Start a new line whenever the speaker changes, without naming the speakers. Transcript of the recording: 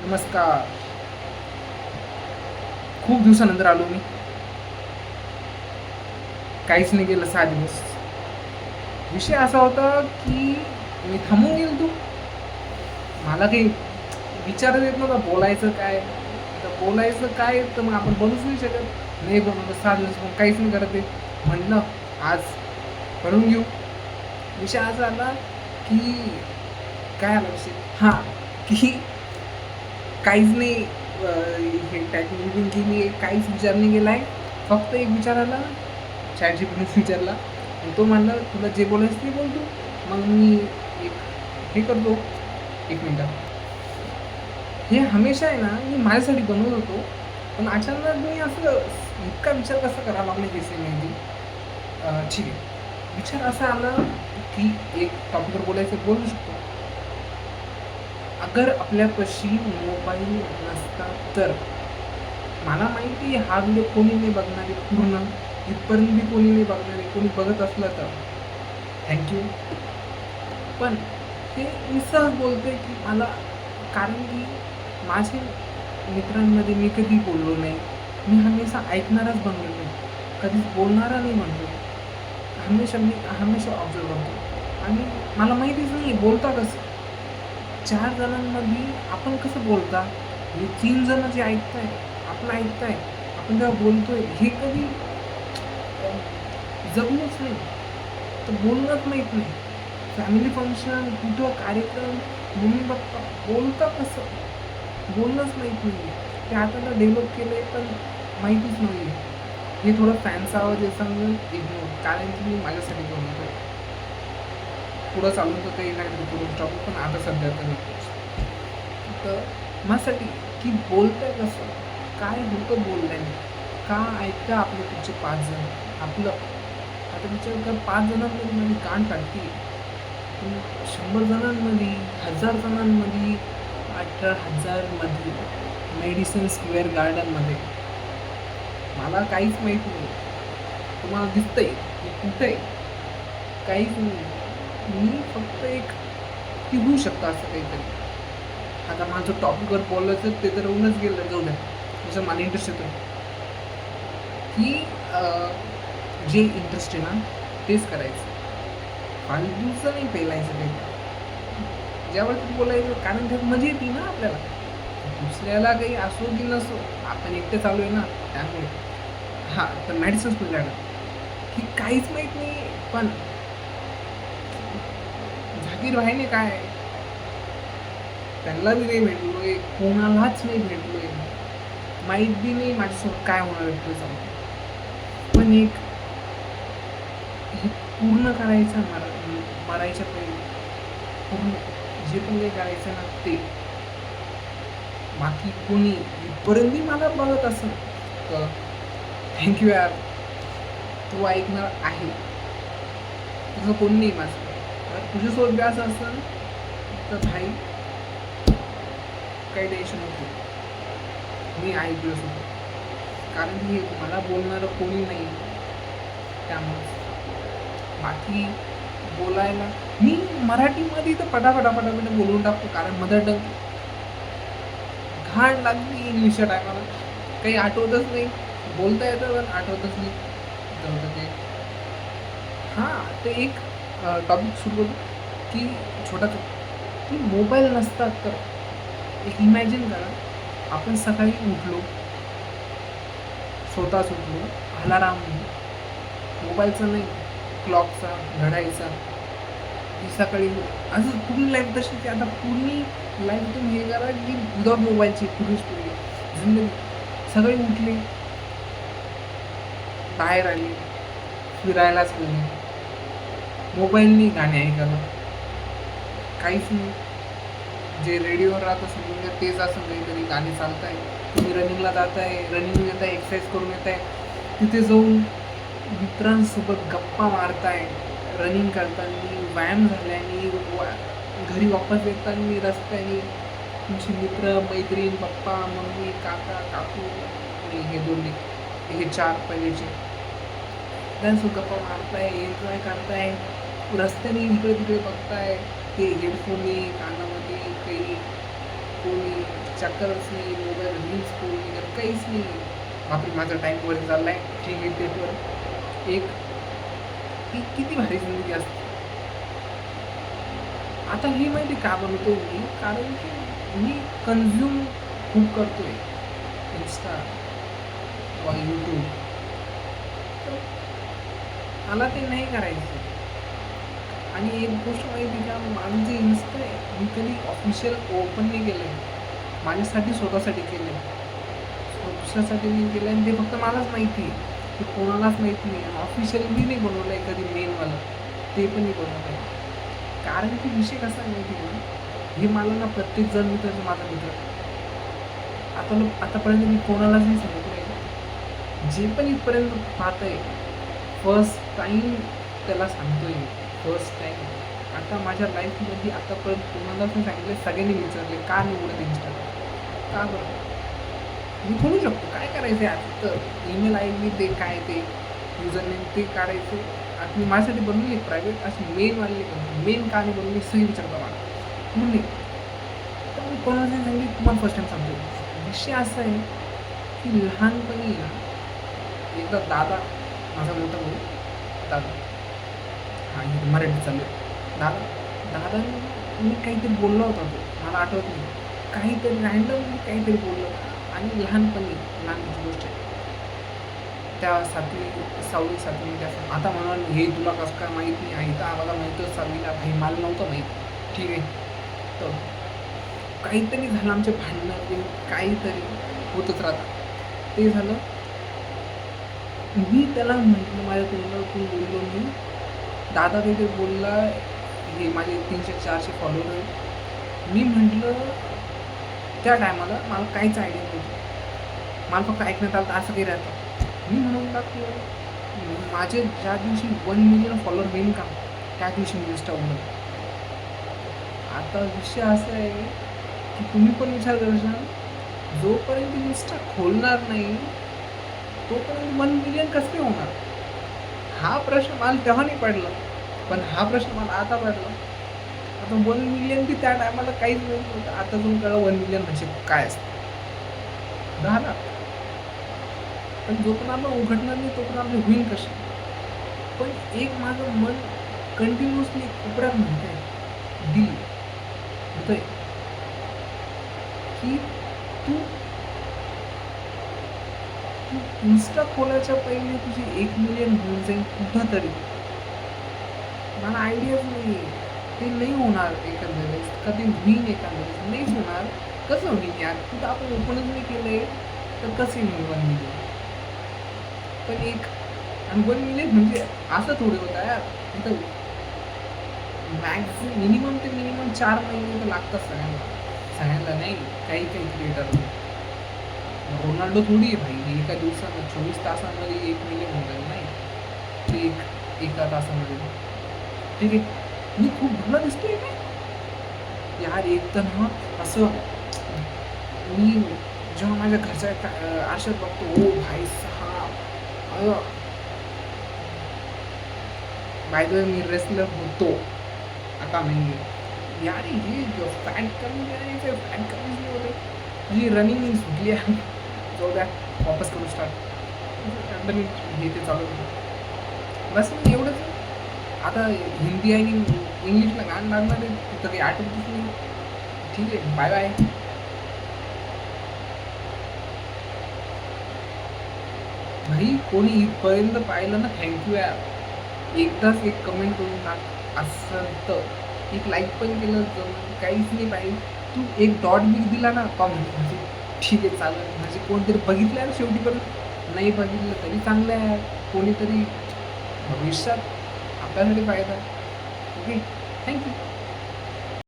नमस्कार. खूप दिवसानंतर आलो मी. काहीच नाही केलं 6 दिवस. विषय असा होता, की मी थांबून गेलो होतो. मला काही विचारच येत नव्हता बोलायचं काय? आता बोलायचं काय तर मग आपण बोलूच नाही शकत. नाही बनवलं 6 दिवस मग काहीच नाही करत आहे. म्हटलं आज करून घेऊ. विषय असा आला, की काय आला विषय? हां, की काहीच नाही हे टायपिंग केली आहे, काहीच विचार नाही केला आहे. फक्त एक विचार आला ChatGPTनेच विचारला आणि तो म्हणला, "तुला जे बोलायचं ते बोल तू." मग मी एक हे करतो, 1 मिनिटं. हे हमेशा आहे ना, मी माझ्यासाठी बनवत होतो. पण अचानक मी असं इतका विचार कसा करावा लागला हेच नाही माहिती. ठीक आहे. विचार असा आला, की एक टॉपिकवर बोलायचं बोलू शकतो. अगर आपल्यापाशी मोबाईल नसता तर? मला माहिती आहे हा व्हिडिओ कोणी नाही बघणार आहे पूर्ण. इथपर्यंत बी कोणी नाही बघणार आहे. कोणी बघत असलं तर थँक यू. पण ते मी सहज बोलतोय, की मला कारण की माझे मित्रांमध्ये मी कधी बोललो नाही. मी हमेशा ऐकणाराच बनलेलो आहे. कधीच बोलणारा नाही बनलो. मी हमेशा ऑब्झर्व्ह करतो आणि मला माहितीच नाही बोलता कसं? 4 जणांमध्ये आपण कसं बोलता? हे 3 जण जे ऐकताय, आपलं ऐकताय, आपण जेव्हा बोलतोय हे कधी जगलोच नाही. तर बोलणंच माहीत नाही. फॅमिली फंक्शन, कुठं कार्यक्रम, मम्मी-पप्पा बोलता कसं? बोलणंच माहीत नाही. ते आता तर डेव्हलप केलंय पण माहितीच नाही आहे. हे थोडं फॅनचा आवाज आहे समजून इग्नोर कारण की मी माझ्यासाठी बनवतोय. पुढं चालून तर काही नाही करून टाकू पण आता सध्या तर नकोच. तर माझ्यासाठी की बोलतंय कसं? काय होतं बोलण्याने? का ऐकता आपले पुढचे 5 जण? आपलं आता विचार कर 5 जणांमध्ये माझी कान फाटते. पण 100 जणांमध्ये, 1000 जणांमध्ये, 18,000 मध्ये मेडिसिन स्क्वेअर गार्डनमध्ये मला काहीच माहीत नाही. तुम्हाला दिसतंय मी कुठे आहे? काहीच नाही. मी फक्त एक की होऊ शकतं असं काहीतरी. आता माझं टॉपिकवर बोलायचं ते तर होऊनच गेलं जाऊ द्या. त्याच्यात मला इंटरेस्ट येतो, की जे इंटरेस्ट आहे ना तेच करायचं. फालतूचं नाही पेलायचं काही. ज्यावरती बोलायचं कारण त्यात मजा येते ना आपल्याला. दुसऱ्याला काही असो की नसो, आपण एकटे चालू आहे ना त्यामुळे. हां, तर मेडिसिन स्कूल की काहीच माहीत नाही पण झाकीर भाईने काय त्यांना बी नाही भेटलोय, कोणालाच नाही भेटलोय. माहीत बी नाही माझ्यासोबत काय होणार आहे पुढे जाऊन. पण एक हे पूर्ण करायचं मरायच्या पहिले पूर्ण जे पण काही करायचं ना ते. बाकी कोणी इथपर्यंतही मला बघत असेल तर थँक यू यार. तू ऐकणार आहे. तुझं कोणी नाही माझं. तुझ्यासोबत बी असं असेल तर भाई काही टेन्शन नको. मी आहे तुझ्यासोबत. कारण की मला बोलणारं कोणी नाही त्यामुळेच. बाकी बोलायला मी मराठीमध्ये तर पटापट बोलून टाकतो कारण मदर टंग घाण लागली इंग्लिशच्या टायमाला. काही आठवतच नाही. बोलता येतं पण आठवतच नाही. जाऊ दे ते. हां, ते एक टॉपिक सुरू करू की छोटासा की मोबाईल नसतात तर एक इमॅजिन करा आपण सकाळी उठलो, स्वतःच उठलो, अलार्म नाही, मोबाईलचा नाही, क्लॉकचा, घड्याळीचा. की सकाळी असं पूर्ण लाईफ तशीच आहे. आता पूर्ण लाईफ तुम्ही हे करा की विदाऊट मोबाईलची पूर्ण स्टोरी जिंदगी. सकाळी उठले, बाहेर आले, फिरायलाच गेले, मोबाईलनी गाणे ऐकायला, काहीच नाही. जे रेडिओवर राहतं समजून घ्या तेच असं काहीतरी गाणी चालत आहे. तुम्ही रनिंगला जाताय, रनिंग येत आहे, एक्सरसाइज करून येत आहे. तिथे जाऊन मित्रांसोबत गप्पा मारताय, रनिंग करताना, व्यायाम झाल्याने, घरी वापस येताना रस्त्याने तुमचे मित्र, मैत्रीण, पप्पा, मम्मी, काका, काकू आणि हे दोन्ही हे 4 पहिलेचे त्यांच्यासोबत गप्पा मारताय, एन्जॉय करताय, रस्त्याने इकडे-तिकडे बघताय, ते हेडफोनने कानामध्ये काही कोणी चक्करच नाही, मोबाईल रील्स स्क्रोल नाही करत, काहीच नाही. बापरे! माझा टाईम वर चाललाय. ठीक आहे, पेपर एक ही किती भारी जिंदगी असते. आता हे माहिती का बनवतोय मी? कारण की मी कन्झ्युम खूप करतोय. Insta किंवा YouTube. तर मला ते नाही करायचं. आणि एक गोष्ट माहिती आहे का? माझं जे Insta आहे, मी कधी ऑफिशियल ओपन नाही केलंय. माझ्यासाठी स्वतःसाठी केलंय. दुसऱ्यासाठी नाही केलंय आणि ते फक्त मलाच माहिती आहे. ते कोणालाच माहीत नाही आणि ऑफिशियल मी नाही बनवलंय कधी मेनवालं. ते पण नाही बनवलंय. कारण की विषय कसा आहे माहिती आहे का? हे मला ना प्रत्येक जण मित्राचा माझा मित्र. आतापर्यंत मी कोणालाच नाही सांगितलंय. जे पण इथपर्यंत पाहतंय, फर्स्ट टाईम त्याला सांगतोय मी. First time. आता माझ्या लाईफमध्ये आतापर्यंत कोणालाच नाही सांगितलं. सगळ्यांनी विचारले, "का निवडलं Instagram?" का बरं? मी खोलू शकतो. काय करायचं आहे आता तर ईमेल आयडी ते काय ते युजर नेम ते काढायचं. आता मी माझ्यासाठी बनवली प्रायव्हेट अशी मेनवाली बनवली. मेन का नाही बनवली सही विचारता मला. म्हणून नाही. तर मी कोणाला नाही सांगितली तुम्हाला फर्स्ट टाईम सांगतो. विषय असा आहे की लहानपणी ना एकदा दादा माझा मोठा भाऊ दादा हां, हे मराठीत चालू आहे. दादाने मी काहीतरी बोलला होता तो. मला आठवत नाही. काहीतरी रँडमली काहीतरी बोलला होता आणि लहानपणीची गोष्ट आहे. त्या 7वी 7वीमध्ये असं आता म्हणाल हे तुला कसं काय माहीत नाही आहे का? आम्हाला माहीतच 7वीला भाई मला नव्हतं माहीत. ठीक आहे. तर काहीतरी झालं आमचे भांडणं बिन काहीतरी होतच राहतं. ते झालं. मी त्याला म्हटलं माझ्या तोंडातून बोललो मी, दादा काहीतरी बोलला, हे माझे 300-400 फॉलोवर आहेत. मी म्हटलं त्या टायमाला मला काहीच आयडिया नव्हती. मला फक्त ऐकण्यात आलं तर असं काही राहतं. मी म्हणून टाकलं, माझे ज्या दिवशी 1 मिलियन फॉलोवर होईल का, त्या दिवशी मी Insta उघडलं. आता विषय असा आहे की तुम्ही पण विचार करशाल, जोपर्यंत Insta खोलणार नाही, तोपर्यंत 1 मिलियन कसं काय होणार? हा प्रश्न मला तेव्हा नाही पडला. पण हा प्रश्न मला आता पडला. आता 1 मिलियन बी त्या टायमाला काहीच माहीत नव्हतं. आता तुम्ही कळलं 1 मिलियन म्हणजे काय असतं. झालं. पण जोपर्यंत आपण उघडणार नाही तोपर्यंत आपली होईल कशी? पण एक माझं मन कंटिन्युअसली कोपऱ्यात म्हणतंय, दिल म्हणतंय की तू तू Insta खोलायच्या पहिले तुझी 1 मिलियन होऊन जाईल कुठेतरी. मला आयडियाच नाही आहे. ते नाही होणार एकंदरीत. कधी होईल एकंदरीत. नाहीच होणार. कसं होईल यार? कुठं आपण ओपनच नाही केलंय, तर कसं होईल 1 मिलियन? पण एक आणि 1 मिलियन म्हणजे असं थोडी होतं यार. इथं मिनिमम ते मिनिमम 4 महिने तर लागतात सगळ्यांना. सगळ्यांना नाही, काही क्रिएटरला. रोनाल्डो थोडी आहे भाई. एका दिवसात 24 तासांमध्ये 1 मिलियन होऊन जाईल नाही. ते एका तासामध्ये. ठीक आहे. मी खूप भला दिसतोय का? यार एक तर ना असं मी जेव्हा माझ्या घरच्या आरशात बघतो, ओ भाई साहब! बाय द वे मी रेसलर होतो. आता नाही आहे. यार हे फॅट कमी करायचं, फॅट कमीच नाही होत आहे. म्हणजे रनिंग सुटली आहे. जाऊ द्या, वापस करू स्टार्ट. हे ते चालू होतं. बस मग एवढंच. आता हिंदी आणि इंग्लिशला गाणं लागणार आहे तिथं काही आठवतच नाही. ठीक आहे, बाय बाय. भाई कोणी इथपर्यंत पाहिलं ना थँक्यू यार. एकदाच एक कमेंट करून टाक असं तर. एक लाईक पण केलं जमून काहीच नाही पाहिजे. तू एक डॉट बी दिला ना कॉमेंट म्हणजे ठीक आहे चालेल. म्हणजे कोणतरी बघितलं आहे शेवटी पण नाही बघितलं तरी चांगलं आहे. कोणीतरी भविष्यात आपल्यासाठी फायदा. Okay, thank you.